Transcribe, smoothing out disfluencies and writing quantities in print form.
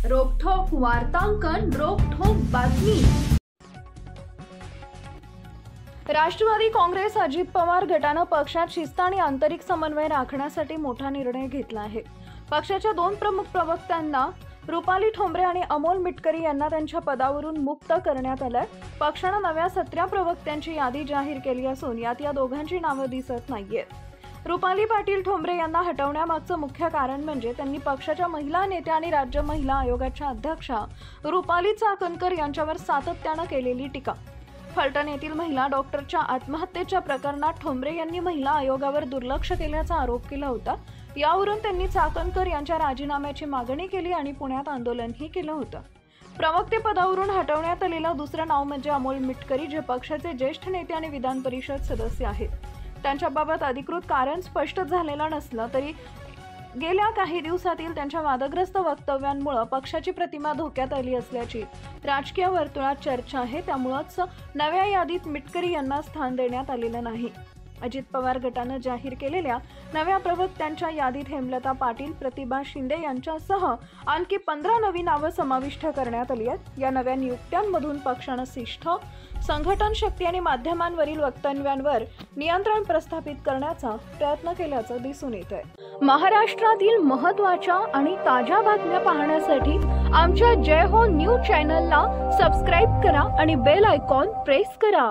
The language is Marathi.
रोखठोक वार्तांकन, रोखठोक बातमी। राष्ट्रवादी काँग्रेस अजित पवार गटाने पक्षात शिस्त आणि आंतरिक समन्वय राखण्यासाठी मोठा निर्णय घेतला आहे। पक्षाच्या दोन प्रमुख प्रवक्त्यांना रुपाली ठोंबरे आणि अमोल मिटकरी यांना त्यांच्या पदावरून मुक्त करण्यात आले। पक्षाने नव्या 17 प्रवक्त्यांची यादी जाहीर केली असून यात या दोघांची नावे दिसत नाहीयेत। रुपाली पाटील ठोंबरे यांना हटवण्यामागचे मुख्य कारण म्हणजे त्यांनी पक्षाच्या महिला नेत्या आणि राज्य महिला आयोगाच्या अध्यक्षा रुपाली चाकणकर यांच्यावर सातत्याने केलेली टीका। फलटण येथील महिला डॉक्टरच्या आत्महत्येच्या प्रकरणात ठोंबरे यांनी महिला आयोगावर दुर्लक्ष केल्याचा आरोप केला होता। यावरून त्यांनी चाकणकर यांच्या राजीनाम्याची मागणी केली आणि पुण्यात आंदोलनही केलं होतं। प्रवक्ते पदावरून हटवण्यात आलेलं दुसरं नाव म्हणजे अमोल मिटकरी, जे पक्षाचे ज्येष्ठ नेते आणि विधान परिषद सदस्य आहेत। त्यांच्याबाबत अधिकृत कारण स्पष्ट झालेलं नसलं तरी गेल्या काही दिवसातील त्यांच्या वादग्रस्त वक्तव्यांमुळे पक्षाची प्रतिमा धोक्यात आली असल्याची राजकीय वर्तुळात चर्चा आहे। त्यामुळेच नव्या यादीत मिटकरी यांना स्थान देण्यात आलेलं नाही। अजित पवार गटाने जाहीर केलेल्या नव्या प्रवक्त्यांच्या यादीत हेमलता पाटील, प्रतिभा शिंदे यांच्यासह आणखी 15 नवी नावे समाविष्ट करण्यात आली आहेत। या नव्या नियुक्त्यांमधून पक्षाने शिस्त, संघटन शक्ती आणि माध्यमांवरील वक्तव्यांवर नियंत्रण प्रस्थापित करण्याचा प्रयत्न केल्याचं दिसून येत आहे। महाराष्ट्रातील महत्त्वाच्या आणि ताज्या बातम्या पाहण्यासाठी आमच्या जय हो न्यूज चॅनलला सबस्क्राइब करा आणि बेल आयकॉन प्रेस करा।